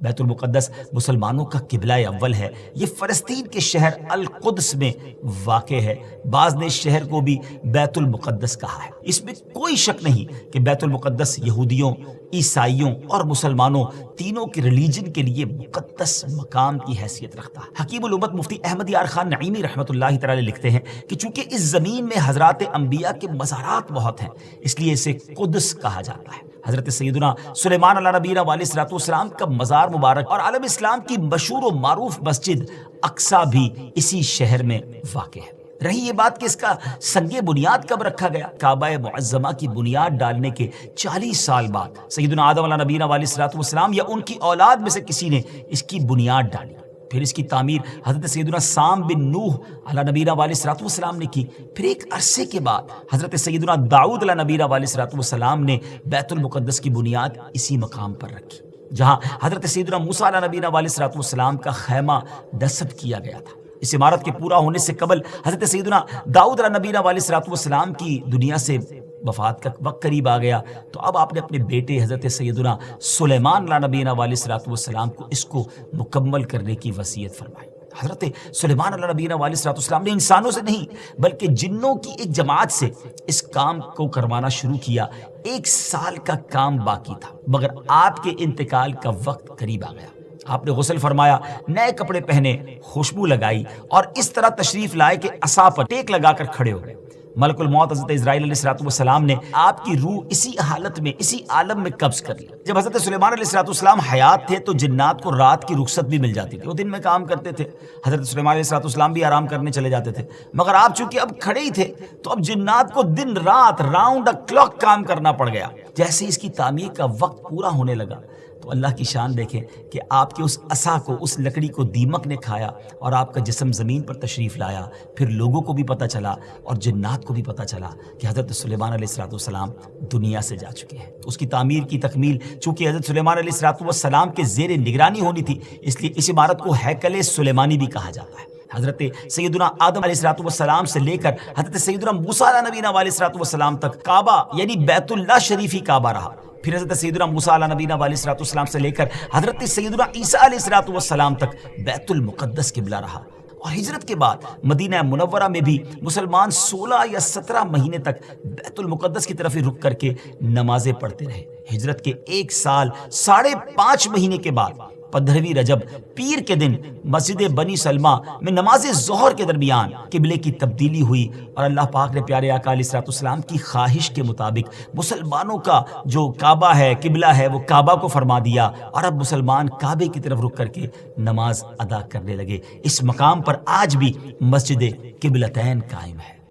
بیت المقدس مسلمانوں کا قبلہ اول ہے۔ یہ فلسطین کے شہر القدس میں واقع ہے۔ بعض نے اس شہر کو بھی بیت المقدس کہا ہے۔ اس میں کوئی شک نہیں کہ بیت المقدس یہودیوں، عیسائیوں اور مسلمانوں تینوں کے ریلیجن کے لیے مقدس مقام کی حیثیت رکھتا ہے۔ حکیم الامت مفتی احمد یار خان نعیمی رحمۃ اللہ تعالی لکھتے ہیں کہ چونکہ اس زمین میں حضرات انبیاء کے مزارات بہت ہیں، اس لیے اسے قدس کہا جاتا ہے۔ حضرت سیدنا سلیمان علیہ نبینا علیہ الصلوۃ والسلام کا مزار مبارک اور عالم اسلام کی مشہور و معروف مسجد اقصی بھی اسی شہر میں واقع ہے۔ رہی یہ بات کہ اس کا سنگ بنیاد کب رکھا گیا، کعبہ معظمہ کی بنیاد ڈالنے کے 40 سال بعد سیدنا آدم علیہ نبینا علیہ الصلوۃ والسلام یا ان کی اولاد میں سے کسی نے اس کی بنیاد ڈالی۔ پھر اس کی تعمیر حضرت سیدنا سام بن نوح علیہ نبینا علیہ الصلوۃ والسلام نے کی۔ پھر ایک عرصے کے بعد حضرت سیدنا داؤد علیہ نبینا علیہ الصلوۃ والسلام نے بیت المقدس کی بنیاد اسی مقام پر رکھی جہاں حضرت سیدنا موسیٰ علیہ نبینا علیہ الصلوۃ والسلام کا خیمہ نصب کیا گیا تھا۔ اس عمارت کے پورا ہونے سے قبل حضرت سیدنا داؤد علیہ نبینا علیہ الصلوۃ والسلام کی دنیا سے وفات کا وقت قریب آ گیا، تو اب آپ نے اپنے بیٹے حضرت سیدنا سلیمان علیہ نبینا علیہ الصلوۃ والسلام کو اس کو مکمل کرنے کی وصیت فرمائی۔ حضرت سلیمان علیہ نبینا علیہ الصلوۃ والسلام نے انسانوں سے نہیں بلکہ جنوں کی ایک جماعت سے اس کام کو کروانا شروع کیا۔ 1 سال کا کام باقی تھا مگر آپ کے انتقال کا وقت قریب آ گیا۔ آپ نے غسل فرمایا، نئے کپڑے پہنے، خوشبو لگائی اور اس طرح تشریف لائے کہ عصا پر ٹیک لگا کر کھڑے ہو گئے۔ ملک الموت حضرت اسرائیل علیہ الصلوۃ والسلام نے آپ کی روح اسی حالت میں، اسی عالم میں قبض کر لی۔ جب حضرت سلیمان علیہ الصلوۃ والسلام حیات تھے تو جنات کو رات کی رخصت بھی مل جاتی تھی، وہ دن میں کام کرتے تھے۔ حضرت سلیمان علیہ الصلوۃ والسلام بھی آرام کرنے چلے جاتے تھے، مگر آپ چونکہ اب کھڑے ہی تھے تو اب جنات کو دن رات راؤنڈ دا کلاک کام کرنا پڑ گیا۔ جیسے اس کی تعمیر کا وقت پورا ہونے لگا تو اللہ کی شان دیکھیں کہ آپ کے اس عصا کو، اس لکڑی کو دیمک نے کھایا اور آپ کا جسم زمین پر تشریف لایا۔ پھر لوگوں کو بھی پتہ چلا اور جنات کو بھی پتہ چلا کہ حضرت سلیمان علیہ الصلوۃ والسلام دنیا سے جا چکے ہیں۔ اس کی تعمیر کی تکمیل چونکہ حضرت سلیمان علیہ الصلوۃ والسلام کے زیر نگرانی ہونی تھی، اس لیے اس عمارت کو ہیکل سلیمانی بھی کہا جاتا ہے۔ حضرت سیدنا آدم علیہ الصلوۃ والسلام سے لے کر حضرت سیدنا موسیٰ علیہ نبینا علیہ الصلوۃ والسلام تک کعبہ یعنی بیت اللہ شریف ہی کعبہ رہا۔ پھر حضرت سیدنا موسیٰ علیہ نبینا علیہ الصلوۃ والسلام سے لے کر حضرت سیدنا عیسیٰ علیہ الصلوۃ والسلام تک بیت المقدس قبلہ رہا۔ اور ہجرت کے بعد مدینہ منورہ میں بھی مسلمان 16 یا 17 مہینے تک بیت المقدس کی طرف ہی رک کر کے نمازیں پڑھتے رہے۔ ہجرت کے 1 سال 5.5 مہینے کے بعد 15ویں رجب پیر کے دن مسجد بنی سلمہ میں نماز ظہر کے درمیان قبلے کی تبدیلی ہوئی اور اللہ پاک نے پیارے آقا علیہ الصلوۃ والسلام کی خواہش کے مطابق مسلمانوں کا جو کعبہ ہے، قبلہ ہے، وہ کعبہ کو فرما دیا اور اب مسلمان کعبے کی طرف رک کر کے نماز ادا کرنے لگے۔ اس مقام پر آج بھی مسجد قبلتین قائم ہے۔